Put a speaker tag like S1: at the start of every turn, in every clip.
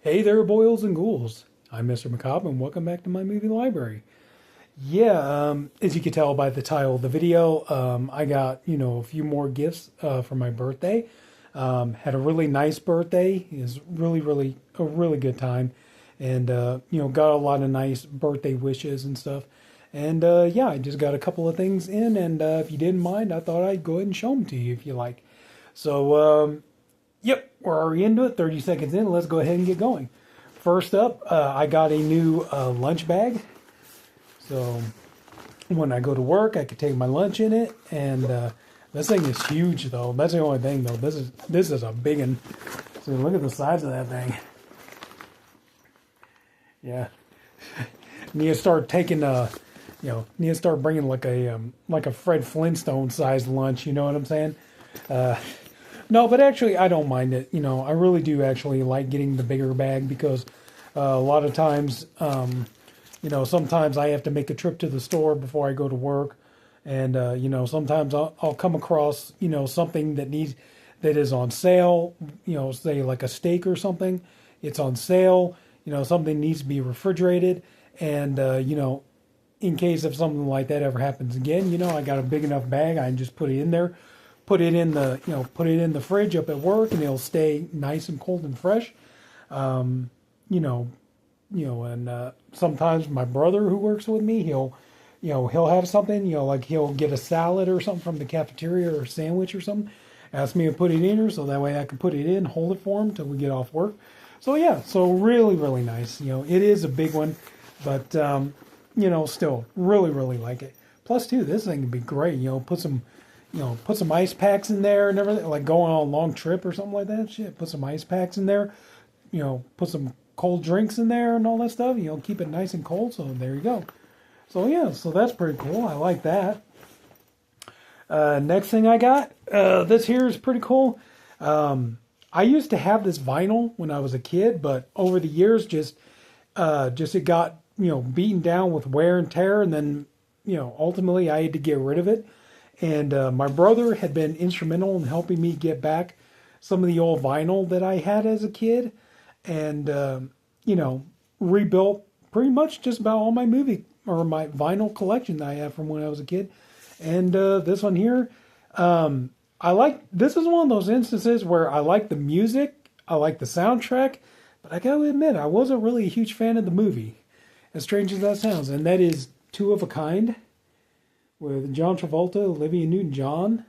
S1: Hey there, boils and ghouls. I'm Mr. Macabre, and welcome back to my movie library. Yeah, as you can tell by the title of the video, I got, a few more gifts for my birthday. Had a really nice birthday. It was really a really good time. And, got a lot of nice birthday wishes and stuff. And, yeah, I just got a couple of things in, and if you didn't mind, I thought I'd go ahead and show them to you if you like. So, yep, we're already into it. 30 seconds in. Let's go ahead and get going. First up, I got a new lunch bag. So when I go to work, I could take my lunch in it. And this thing is huge, though. That's the only thing, though. This is a big one. So look at the size of that thing. Yeah. Need to start taking need to start bringing like a Fred Flintstone sized lunch. You know what I'm saying? No, but actually, I don't mind it. I really do actually like getting the bigger bag because a lot of times, sometimes I have to make a trip to the store before I go to work, and sometimes I'll come across something that is on sale. Say like a steak or something, it's on sale. Something needs to be refrigerated, and in case if something like that ever happens again, I got a big enough bag. I can just put it in there. Put it in the fridge up at work, and it'll stay nice and cold and fresh. And sometimes my brother who works with me, he'll have something, like he'll get a salad or something from the cafeteria or a sandwich or something. Ask me to put it in here, so that way I can put it in, hold it for him till we get off work. So yeah, so really nice. It is a big one, but still really like it. Plus too, this thing can be great. Put some ice packs in there and everything, like going on a long trip or something like that. Shit, put some ice packs in there. Put some cold drinks in there and all that stuff. Keep it nice and cold. So there you go. So yeah, so that's pretty cool. I like that. Next thing I got, this here is pretty cool. I used to have this vinyl when I was a kid, but over the years, just it got beaten down with wear and tear, and then ultimately I had to get rid of it. And my brother had been instrumental in helping me get back some of the old vinyl that I had as a kid, and rebuilt pretty much just about all my movie or my vinyl collection that I have from when I was a kid. And this one here, this is one of those instances where I like the music, I like the soundtrack, but I gotta admit I wasn't really a huge fan of the movie, as strange as that sounds. And that is Two of a Kind, with John Travolta, Olivia Newton-John.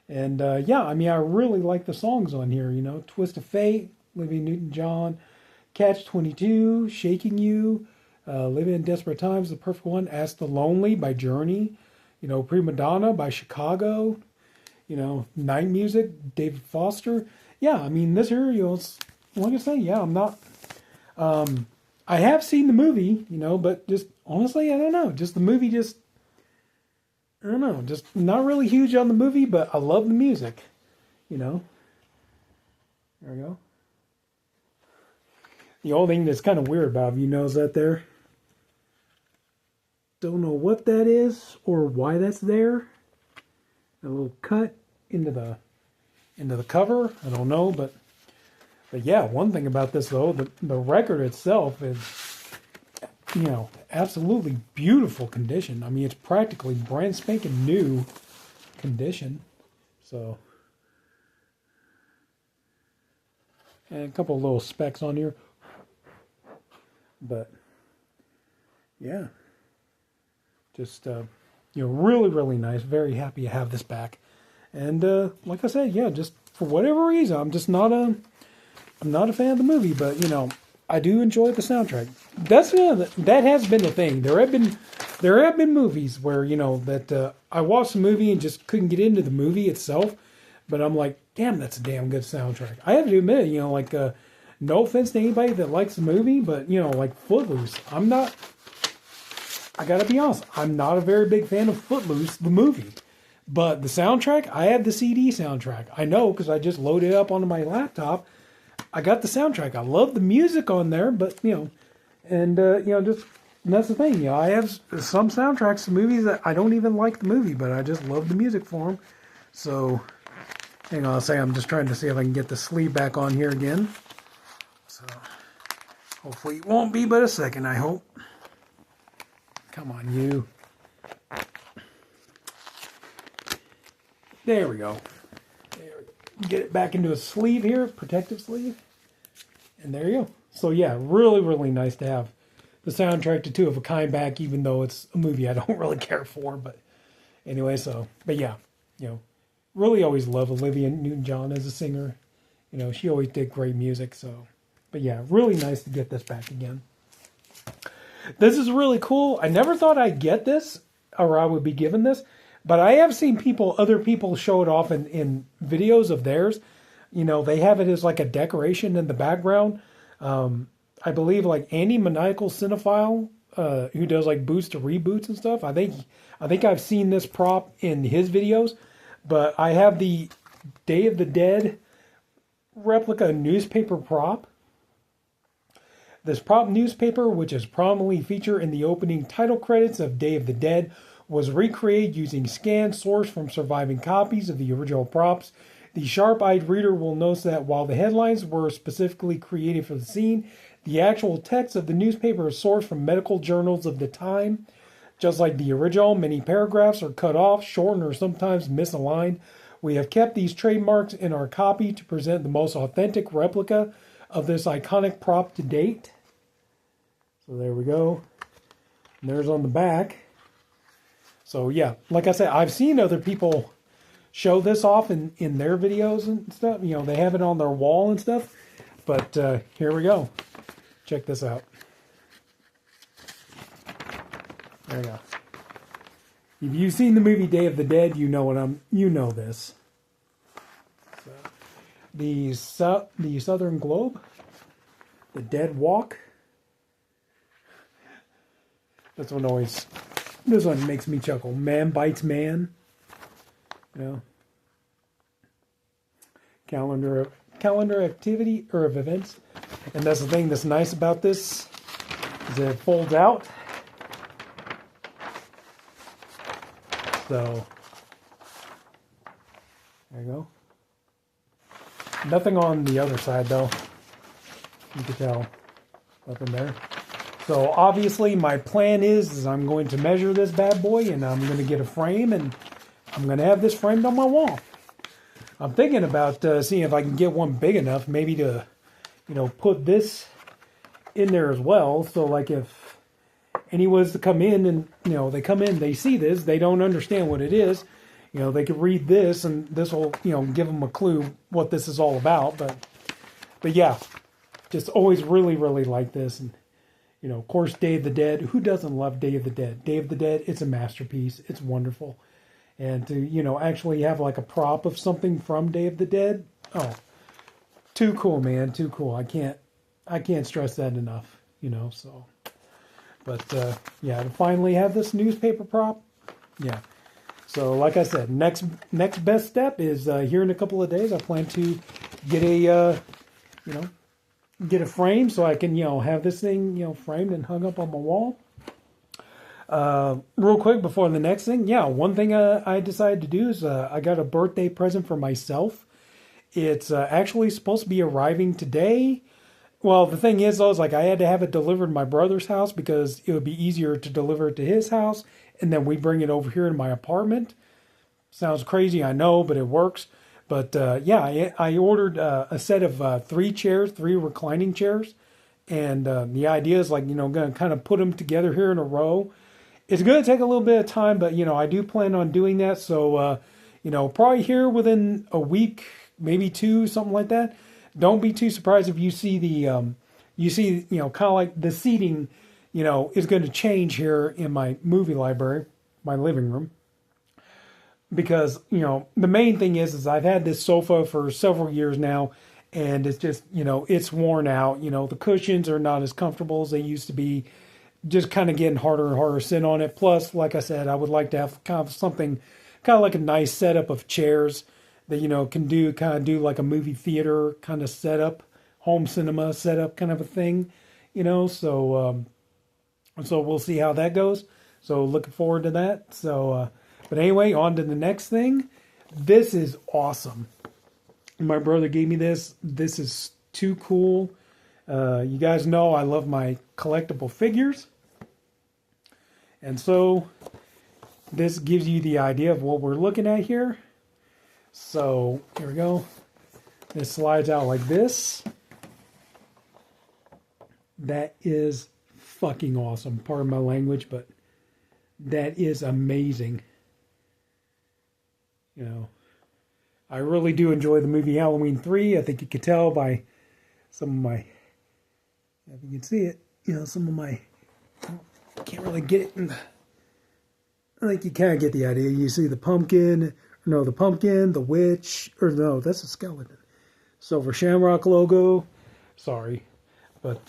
S1: And I really like the songs on here, Twist of Fate, Olivia Newton-John, Catch-22, Shaking You, Living in Desperate Times, The Perfect One, Ask the Lonely by Journey, Prima Donna by Chicago, Night Music, David Foster. Yeah, this here, like I say, yeah, I'm not, I have seen the movie, but just, honestly, I don't know, just the movie I don't know, just not really huge on the movie, but I love the music, There we go. The only thing that's kind of weird about it, is that there. Don't know what that is or why that's there. A little cut into the cover. I don't know, but yeah, one thing about this though, the record itself is absolutely beautiful condition. It's practically brand spanking new condition. So, and a couple of little specks on here. But, yeah. Just, really nice. Very happy to have this back. And, like I said, yeah, just for whatever reason, I'm not a fan of the movie, but, I do enjoy the soundtrack. That has been the thing. There have been movies where that I watched the movie and just couldn't get into the movie itself, but I'm like, damn, that's a damn good soundtrack. I have to admit, no offense to anybody that likes the movie, but like Footloose, I gotta be honest, I'm not a very big fan of Footloose, the movie, but the soundtrack, I have the CD soundtrack. I know because I just loaded it up onto my laptop. I got the soundtrack. I love the music on there, but and that's the thing. I have some soundtracks to movies that I don't even like the movie, but I just love the music for them. So, hang on a second. I'm just trying to see if I can get the sleeve back on here again. So, Hopefully it won't be but a second, I hope. Come on, you. There we go. There we go. Get it back into a sleeve here, protective sleeve. And there you go. So yeah, really, really nice to have the soundtrack to Two of a Kind back, even though it's a movie I don't really care for. But anyway, but yeah, really always love Olivia Newton-John as a singer. She always did great music. So, but yeah, really nice to get this back again. This is really cool. I never thought I'd get this, or I would be given this, but I have seen other people show it off in videos of theirs. They have it as like a decoration in the background. I believe like Andy Maniacal Cinephile, who does like boots to reboots and stuff. I think I've seen this prop in his videos, but I have the Day of the Dead replica newspaper prop. This prop newspaper, which is prominently featured in the opening title credits of Day of the Dead, was recreated using scanned source from surviving copies of the original props. The sharp-eyed reader will notice that while the headlines were specifically created for the scene, the actual text of the newspaper is sourced from medical journals of the time. Just like the original, many paragraphs are cut off, shortened, or sometimes misaligned. We have kept these trademarks in our copy to present the most authentic replica of this iconic prop to date. So there we go. And there's on the back. So yeah, like I said, I've seen other people show this off in their videos and stuff. They have it on their wall and stuff. But here we go. Check this out. There you go. If you've seen the movie Day of the Dead, you know this. So, the Southern Globe, the Dead Walk. This one makes me chuckle. Man bites man. Calendar activity or of events. And that's the thing that's nice about this, is that it folds out. So there you go. Nothing on the other side though. You can tell. Nothing there. So obviously my plan is I'm going to measure this bad boy, and I'm going to get a frame, and I'm going to have this framed on my wall. I'm thinking about seeing if I can get one big enough, maybe to, put this in there as well. So like if anyone was to come in and, they come in, they see this, they don't understand what it is, they could read this, and this will, give them a clue what this is all about. But yeah, just always really, really like this. And, of course, Day of the Dead. Who doesn't love Day of the Dead? Day of the Dead, it's a masterpiece. It's wonderful. And to, actually have like a prop of something from Day of the Dead. Oh, too cool, man. Too cool. I can't stress that enough, so. But, yeah, to finally have this newspaper prop. Yeah. So, like I said, next best step is here in a couple of days. I plan to get a frame so I can, have this thing, framed and hung up on my wall. Real quick before the next thing, one thing I decided to do is I got a birthday present for myself. It's actually supposed to be arriving today. Well, the thing is, though, I had to have it delivered to my brother's house because it would be easier to deliver it to his house, and then we bring it over here to my apartment. Sounds crazy, I know, but it works. But I ordered a set of 3 chairs, 3 reclining chairs, and the idea is going to kind of put them together here in a row. It's going to take a little bit of time, but I do plan on doing that. So probably here within a week, maybe 2, something like that. Don't be too surprised if you see kind of like the seating, is going to change here in my movie library, my living room. Because, the main thing is I've had this sofa for several years now, and it's just, it's worn out. The cushions are not as comfortable as they used to be. Just kind of getting harder and harder to sit on it. Plus, like I said, I would like to have kind of something, kind of like a nice setup of chairs that, can do like a movie theater kind of setup, home cinema setup kind of a thing, so we'll see how that goes. So looking forward to that. So, but anyway, on to the next thing. This is awesome. My brother gave me this. This is too cool. You guys know I love my collectible figures. And so this gives you the idea of what we're looking at here. So here we go. This slides out like this. That is fucking awesome. Pardon my language, but that is amazing. You know, I really do enjoy the movie Halloween 3. I think you could tell by some of my, if you can see it, you know, some of my, can't really get it in the, I think you kind of get the idea. You see the pumpkin, no, the pumpkin, the witch, or no, that's a skeleton. Silver Shamrock logo. Sorry. But,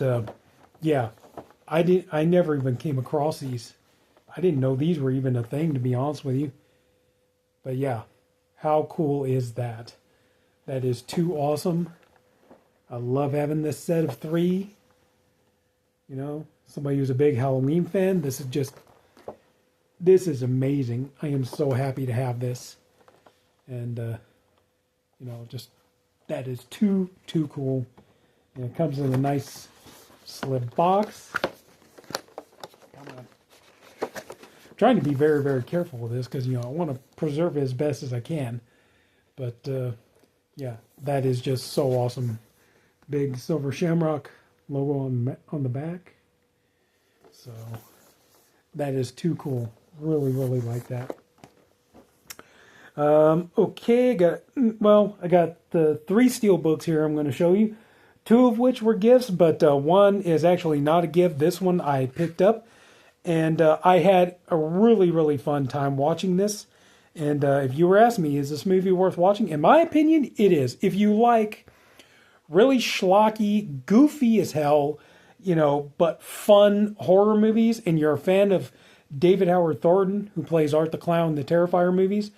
S1: yeah, I never even came across these. I didn't know these were even a thing, to be honest with you. But yeah, how cool is that? That is too awesome. I love having this set of 3. You know, somebody who's a big Halloween fan, this is amazing. I am so happy to have this. And, you know, just, that is too cool. And it comes in a nice slip box. Trying to be very, very careful with this because, you know, I want to preserve it as best as I can. But, yeah, that is just so awesome. Big Silver Shamrock logo on the back. So, that is too cool. Really, really like that. Okay, I got the 3 steel books here I'm going to show you. 2 of which were gifts, but one is actually not a gift. This one I picked up. And I had a really, really fun time watching this. And if you were asking me, is this movie worth watching? In my opinion, it is. If you like really schlocky, goofy as hell, you know, but fun horror movies, and you're a fan of David Howard Thornton, who plays Art the Clown in the Terrifier movies,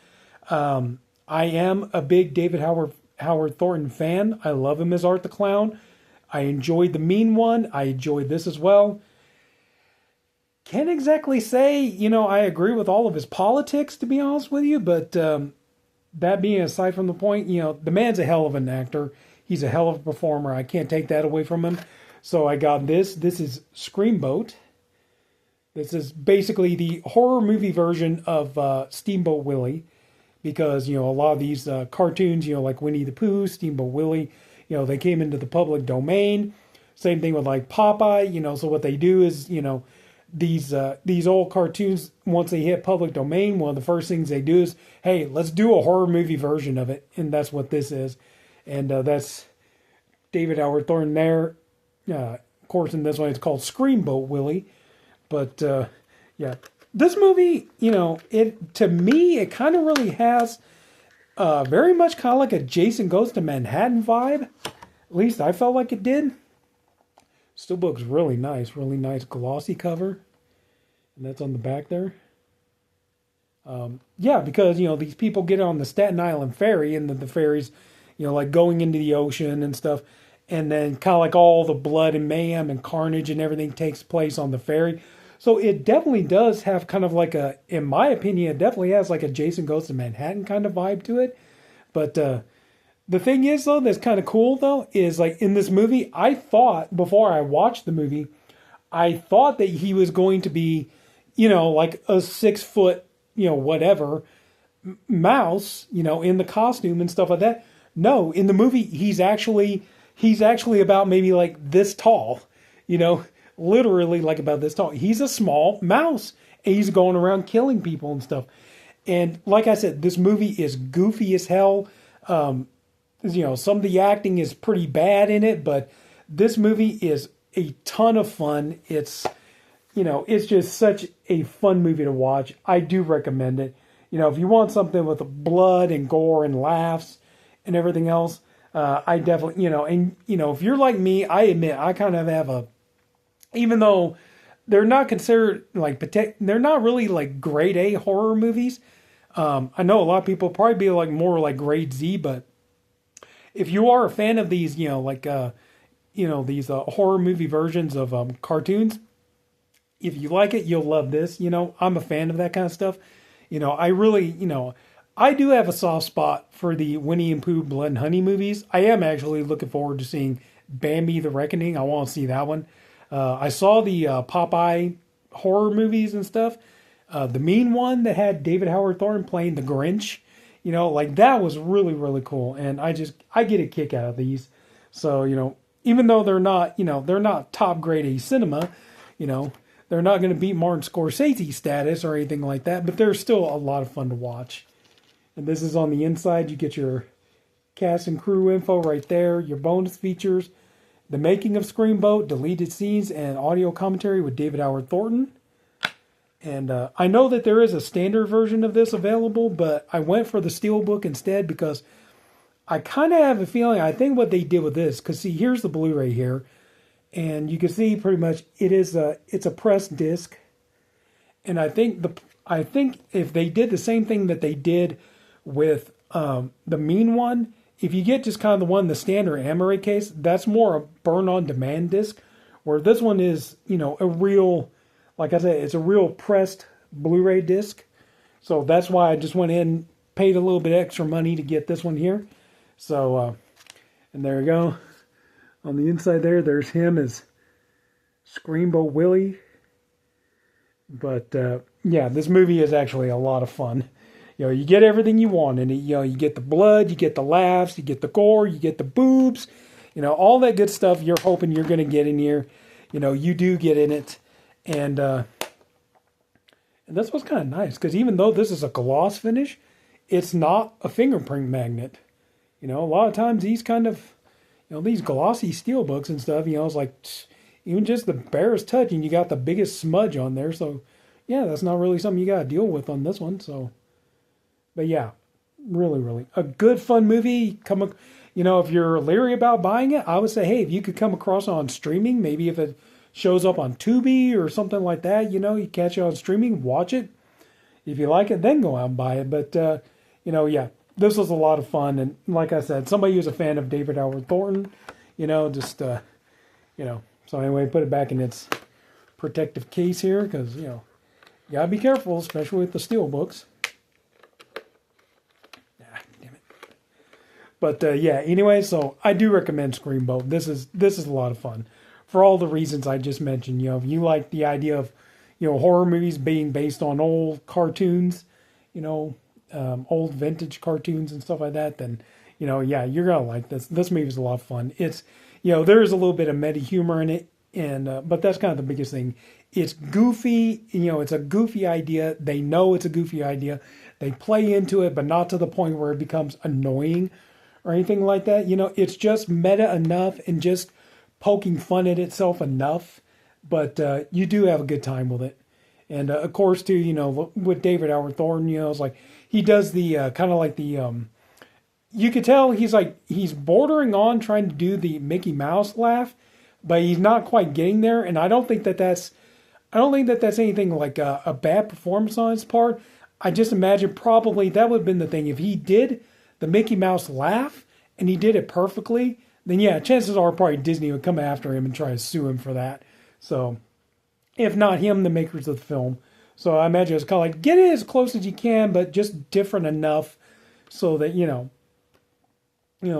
S1: I am a big David Howard Thornton fan. I love him as Art the Clown. I enjoyed The Mean One. I enjoyed this as well. Can't exactly say, you know, I agree with all of his politics, to be honest with you, but that being aside from the point, you know, the man's a hell of an actor. He's a hell of a performer. I can't take that away from him. So I got this. This is Screamboat. This is basically the horror movie version of Steamboat Willie, because, you know, a lot of these cartoons, you know, like Winnie the Pooh, Steamboat Willie, you know, they came into the public domain. Same thing with like Popeye, you know, so what they do is, you know, these old cartoons, once they hit public domain, one of the first things they do is, hey, let's do a horror movie version of it. And that's what this is. And that's David Howard Thornton there. Of course, in this one, it's called Screamboat Willie. But, yeah, this movie, you know, to me, it kind of really has very much kind of like a Jason Goes to Manhattan vibe. At least I felt like it did. Steelbook's really nice glossy cover. And that's on the back there. Yeah, because, you know, these people get on the Staten Island ferry, and the ferry's, you know, like going into the ocean and stuff. And then kind of like all the blood and mayhem and carnage and everything takes place on the ferry. So it definitely does have kind of like a, in my opinion, it definitely has like a Jason Goes to Manhattan kind of vibe to it. But the thing is, though, that's kind of cool, though, is like in this movie, I thought, before I watched the movie, I thought that he was going to be, you know, like a 6 foot, you know, whatever, mouse, you know, in the costume and stuff like that. No, in the movie, he's actually about maybe like this tall, you know, literally like about this tall. He's a small mouse, and he's going around killing people and stuff. And like I said, this movie is goofy as hell. You know, some of the acting is pretty bad in it, but this movie is a ton of fun. It's, you know, it's just such a fun movie to watch. I do recommend it. You know, if you want something with blood and gore and laughs and everything else, I definitely, you know, and, you know, if you're like me, I admit I kind of have a, even though they're not considered like, they're not really like grade A horror movies. I know a lot of people probably be like more like grade Z, but if you are a fan of these, you know, like, you know, these horror movie versions of cartoons, if you like it, you'll love this. You know, I'm a fan of that kind of stuff. You know, I really, you know, I do have a soft spot for the Winnie and Pooh Blood and Honey movies. I am actually looking forward to seeing Bambi the Reckoning. I want to see that one. I saw the Popeye horror movies and stuff. The Mean one that had David Howard Thornton playing the Grinch. Like that was really, really cool. And I get a kick out of these. So, even though they're not top grade A cinema, they're not going to beat Martin Scorsese status or anything like that, but they're still a lot of fun to watch. And this is on the inside. You get your cast and crew info right there, your bonus features, the making of Screamboat, deleted scenes, and audio commentary with David Howard Thornton. And I know that there is a standard version of this available, but I went for the Steelbook instead because I kind of have a feeling, I think what they did with this, because see, here's the Blu-ray here, and you can see pretty much it's a pressed disc, and I think if they did the same thing that they did with the Mean one, if you get just kind of the standard Amaray case, that's more a burn-on-demand disc, where this one is, a real, like I said, it's a real pressed Blu-ray disc. So that's why I just went in, paid a little bit extra money to get this one here. So, and there you go. On the inside there's him as Screamboat Willie. But, yeah, this movie is actually a lot of fun. You get everything you want in it. You get the blood, you get the laughs, you get the gore, you get the boobs. All that good stuff you're hoping you're going to get in here. You do get in it. And that's what's kind of nice. Because even though this is a gloss finish, it's not a fingerprint magnet. A lot of times these kind of, these glossy steel books and stuff, it's like, even just the barest touch and you got the biggest smudge on there. So, yeah, that's not really something you got to deal with on this one. So, but yeah, really, really a good, fun movie. If you're leery about buying it, I would say, hey, if you could come across it on streaming, maybe if it shows up on Tubi or something like that, you catch it on streaming, watch it. If you like it, then go out and buy it. But, yeah, this was a lot of fun. And like I said, somebody who's a fan of David Howard Thornton, so anyway, put it back in its protective case here because, you gotta be careful, especially with the steel books. Damn it. But, yeah, anyway, so I do recommend Screamboat. This is a lot of fun. For all the reasons I just mentioned, if you like the idea of, horror movies being based on old cartoons, old vintage cartoons and stuff like that, then, yeah, you're going to like this. This movie is a lot of fun. It's, there is a little bit of meta humor in it, and but that's kind of the biggest thing. It's goofy, it's a goofy idea. They know it's a goofy idea. They play into it, but not to the point where it becomes annoying or anything like that. It's just meta enough and just poking fun at itself enough, but you do have a good time with it. And of course, too, with David Howard Thornton, it's like he does the kind of like the, you could tell he's bordering on trying to do the Mickey Mouse laugh, but he's not quite getting there. And I don't think that's anything like a bad performance on his part. I just imagine probably that would have been the thing. If he did the Mickey Mouse laugh and he did it perfectly, then yeah, chances are probably Disney would come after him and try to sue him for that. So, if not him, the makers of the film. So I imagine it's kind of like, get it as close as you can, but just different enough so that,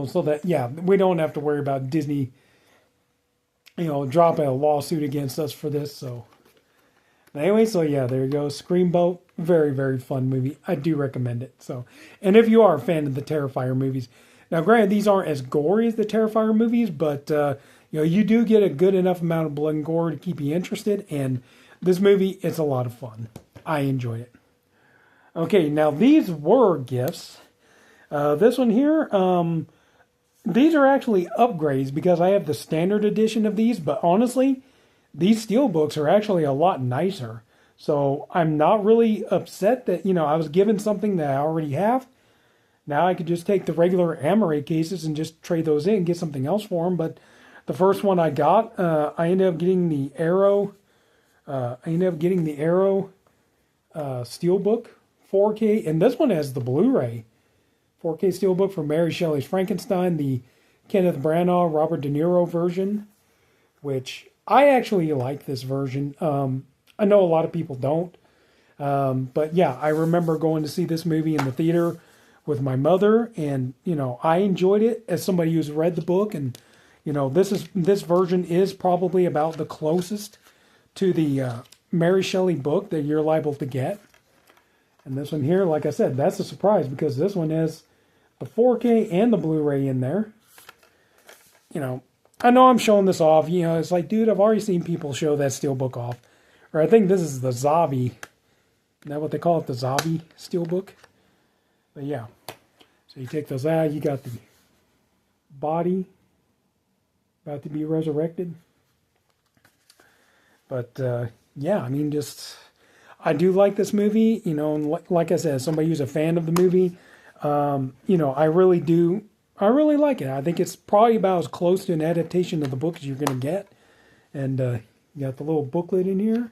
S1: so that, yeah, we don't have to worry about Disney, dropping a lawsuit against us for this. So, anyway, so yeah, there you go. Screamboat, very, very fun movie. I do recommend it. So, and if you are a fan of the Terrifier movies, now granted, these aren't as gory as the Terrifier movies, but, you do get a good enough amount of blood and gore to keep you interested. And this movie, it's a lot of fun. I enjoyed it. Okay, now these were gifts. This one here, these are actually upgrades because I have the standard edition of these, but honestly, these steelbooks are actually a lot nicer. So I'm not really upset that, I was given something that I already have. Now I could just take the regular Amaray cases and just trade those in and get something else for them. But the first one I got, I ended up getting the Arrow. Steelbook 4K, and this one has the Blu-ray 4K Steelbook for Mary Shelley's Frankenstein, the Kenneth Branagh, Robert De Niro version, which I actually like this version. I know a lot of people don't, but yeah, I remember going to see this movie in the theater with my mother, and I enjoyed it as somebody who's read the book and This version is probably about the closest to the Mary Shelley book that you're liable to get. And this one here, like I said, that's a surprise because this one has the 4K and the Blu-ray in there. I know I'm showing this off. It's like, dude, I've already seen people show that Steelbook off. Or I think this is the Zavvi. Is that what they call it? The Zavvi Steelbook? But yeah. So you take those out. You got the body about to be resurrected. But yeah, I mean, I do like this movie. And like I said, somebody who's a fan of the movie, I really do. I really like it. I think it's probably about as close to an adaptation of the book as you're going to get. And you got the little booklet in here.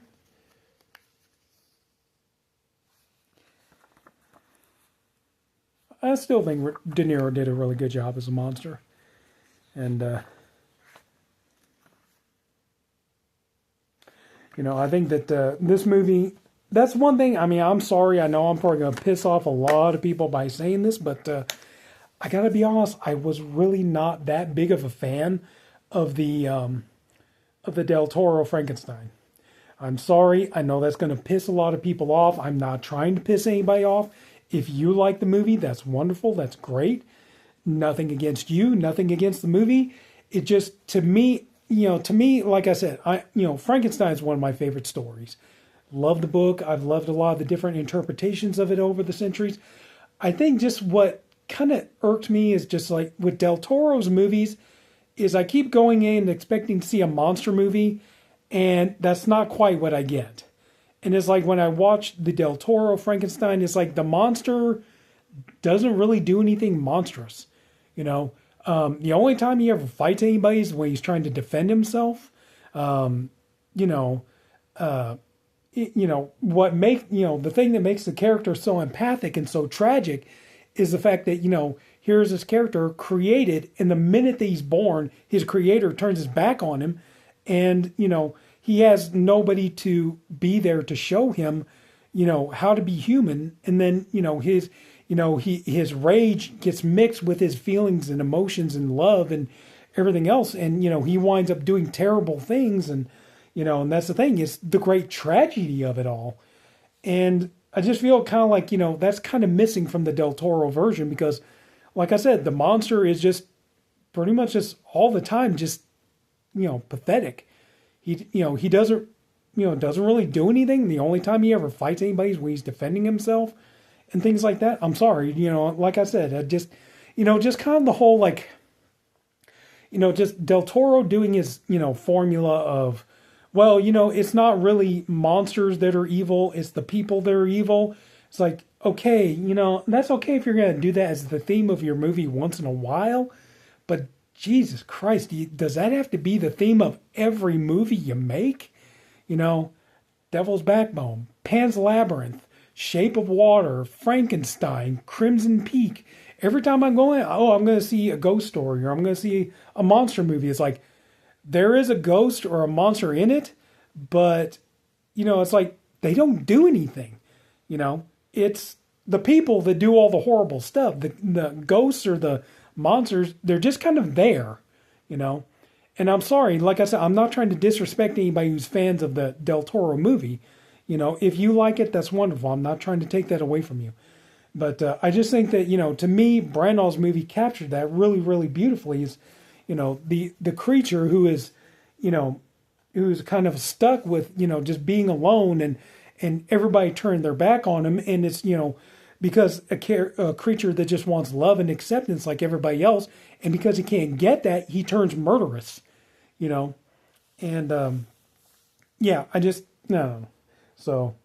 S1: I still think De Niro did a really good job as a monster. And, I think that this movie, that's one thing. I mean, I'm sorry. I know I'm probably going to piss off a lot of people by saying this, but I got to be honest. I was really not that big of a fan of the Del Toro Frankenstein. I'm sorry. I know that's going to piss a lot of people off. I'm not trying to piss anybody off. If you like the movie, that's wonderful. That's great. Nothing against you. Nothing against the movie. It just, to me, like I said, Frankenstein is one of my favorite stories. Love the book. I've loved a lot of the different interpretations of it over the centuries. I think just what kind of irked me is just like with Del Toro's movies is I keep going in expecting to see a monster movie, and that's not quite what I get. And it's like when I watch the Del Toro Frankenstein, it's like the monster doesn't really do anything monstrous. The only time he ever fights anybody is when he's trying to defend himself. The thing that makes the character so empathic and so tragic is the fact that, here's this character created, and the minute that he's born, his creator turns his back on him, and, he has nobody to be there to show him, how to be human. And then, his rage gets mixed with his feelings and emotions and love and everything else. And, he winds up doing terrible things. And, and that's the thing, is the great tragedy of it all. And I just feel kind of like, that's kind of missing from the Del Toro version because, like I said, the monster is just pretty much just all the time, just, pathetic. He doesn't really do anything. The only time he ever fights anybody is when he's defending himself and things like that. I'm sorry, like I said, just kind of the whole, like, just Del Toro doing his, formula of, well, it's not really monsters that are evil. It's the people that are evil. It's like, okay, that's okay if you're going to do that as the theme of your movie once in a while. But Jesus Christ, does that have to be the theme of every movie you make? Devil's Backbone, Pan's Labyrinth, Shape of Water, Frankenstein, Crimson Peak. Every time I'm going to see a ghost story or I'm going to see a monster movie. It's like, there is a ghost or a monster in it, but, it's like, they don't do anything. It's the people that do all the horrible stuff. The ghosts or the monsters, they're just kind of there, And I'm sorry, like I said, I'm not trying to disrespect anybody who's fans of the Del Toro movie. If you like it, that's wonderful. I'm not trying to take that away from you. But I just think that, to me, Brandau's movie captured that really, really beautifully. Is, the creature who is, who's kind of stuck with, just being alone and everybody turned their back on him. And it's, because a creature that just wants love and acceptance like everybody else. And because he can't get that, he turns murderous, And, yeah, no. So,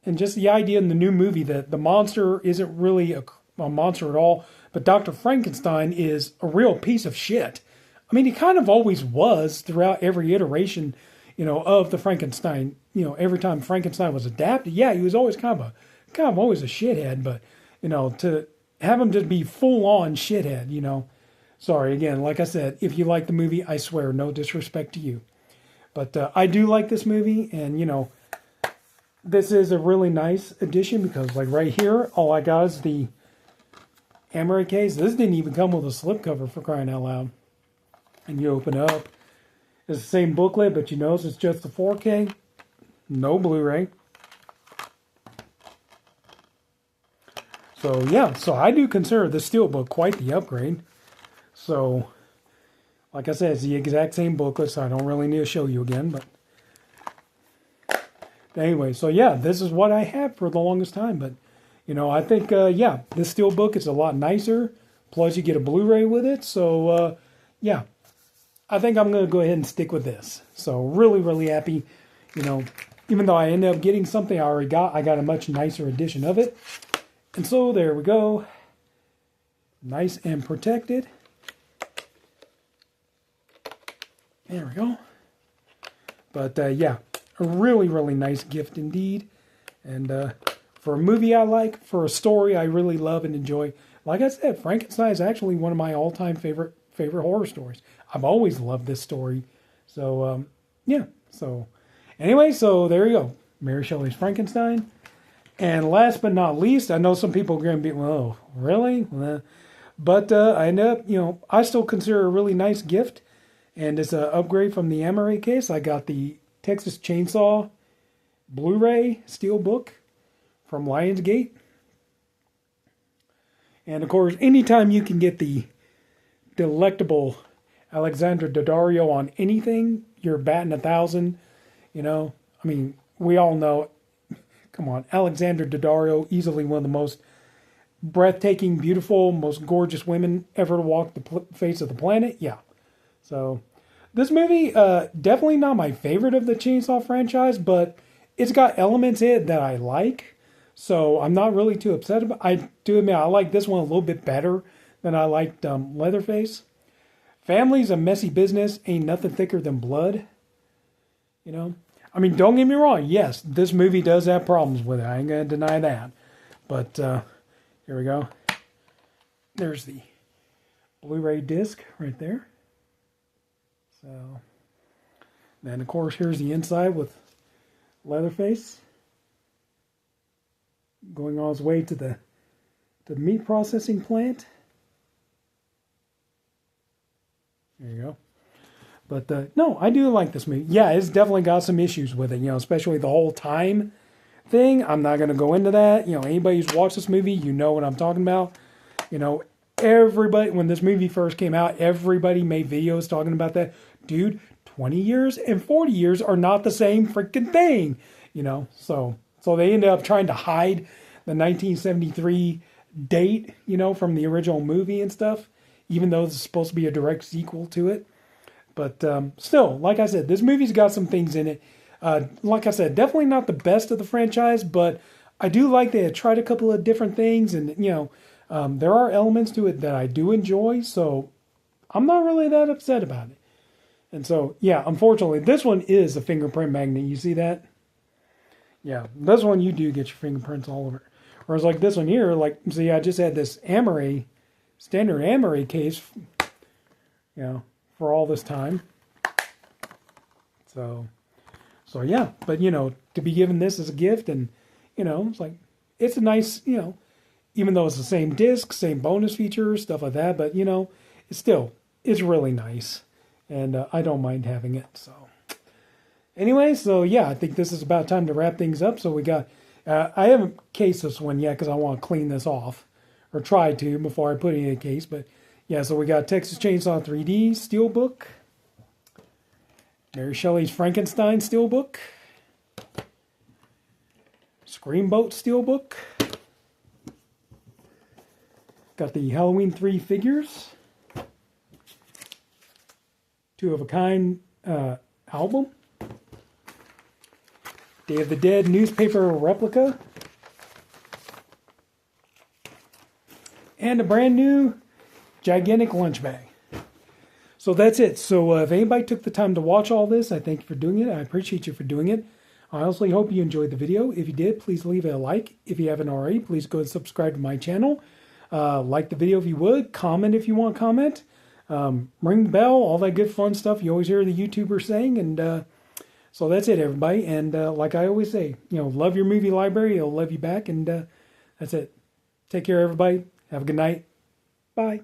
S1: and just the idea in the new movie that the monster isn't really a monster at all, but Dr. Frankenstein is a real piece of shit. I mean, he kind of always was throughout every iteration, of the Frankenstein. Every time Frankenstein was adapted, yeah, he was always kind of always a shithead. But to have him just be full on shithead, Sorry again, like I said, if you like the movie, I swear, no disrespect to you, but I do like this movie, and this is a really nice addition because, like, right here, all I got is the Emery case. This didn't even come with a slipcover, for crying out loud. And you open it up. It's the same booklet, but you notice it's just the 4K. No Blu-ray. So yeah, so I do consider the Steelbook quite the upgrade. So, like I said, it's the exact same booklet, so I don't really need to show you again. But anyway, so yeah, this is what I had for the longest time. But, you know, I think, yeah, this Steelbook is a lot nicer. Plus, you get a Blu-ray with it. So, yeah, I think I'm going to go ahead and stick with this. So, really, really happy. You know, even though I ended up getting something I got a much nicer edition of it. And so, there we go. Nice and protected. There we go. But, yeah, a really, really nice gift indeed. And for a movie I like, for a story I really love and enjoy, like I said, Frankenstein is actually one of my all-time favorite horror stories. I've always loved this story. So, yeah. So, anyway, so there you go. Mary Shelley's Frankenstein. And last but not least, I know some people are going to be, well, really? But I end up, you know, I still consider it a really nice gift. And it's an upgrade from the Amaray case. I got the Texas Chainsaw Blu-ray Steelbook from Lionsgate. And of course, anytime you can get the delectable Alexandra Daddario on anything, you're batting 1,000. You know, I mean, we all know, come on, Alexandra Daddario, easily one of the most breathtaking, beautiful, most gorgeous women ever to walk the face of the planet. Yeah. So, this movie, definitely not my favorite of the Chainsaw franchise, but it's got elements in it that I like. So I'm not really too upset about it. I do admit I like this one a little bit better than I liked Leatherface. Family's a messy business. Ain't nothing thicker than blood. You know? I mean, don't get me wrong. Yes, this movie does have problems with it. I ain't going to deny that. But here we go. There's the Blu-ray disc right there. So, then of course here's the inside with Leatherface going on his way to the meat processing plant. There you go. But no, I do like this movie. Yeah, it's definitely got some issues with it, you know, especially the whole time thing. I'm not going to go into that. You know, anybody who's watched this movie, you know what I'm talking about. You know, everybody, when this movie first came out, everybody made videos talking about that. Dude, 20 years and 40 years are not the same freaking thing, you know. So they ended up trying to hide the 1973 date, you know, from the original movie and stuff, even though it's supposed to be a direct sequel to it. But still, like I said, this movie's got some things in it. Like I said, definitely not the best of the franchise, but I do like they had tried a couple of different things, and, you know, there are elements to it that I do enjoy, so I'm not really that upset about it. And so, yeah, unfortunately, this one is a fingerprint magnet. You see that? Yeah, this one you do get your fingerprints all over. Whereas like this one here, like, see, I just had this Amaray, standard Amaray case, you know, for all this time. So yeah, but, you know, to be given this as a gift, and, you know, it's like, it's a nice, you know, even though it's the same disc, same bonus features, stuff like that, but, you know, it's really nice. And I don't mind having it. So anyway, so yeah, I think this is about time to wrap things up. So we got, I haven't cased this one yet because I want to clean this off, or try to before I put it in a case. But yeah, so we got Texas Chainsaw 3D Steelbook, Mary Shelley's Frankenstein Steelbook, Screamboat Steelbook, got the Halloween 3 figures, Two of a Kind album, Day of the Dead newspaper replica, and a brand new gigantic lunch bag. So that's it. So if anybody took the time to watch all this, I thank you for doing it. I appreciate you for doing it. I honestly hope you enjoyed the video. If you did, please leave it a like. If you haven't already, please go and subscribe to my channel. Like the video if you would. Comment if you want to comment. Ring the bell, all that good fun stuff you always hear the YouTubers saying. And so that's it, everybody. And like I always say, you know, love your movie library. It'll love you back. And that's it. Take care, everybody. Have a good night. Bye.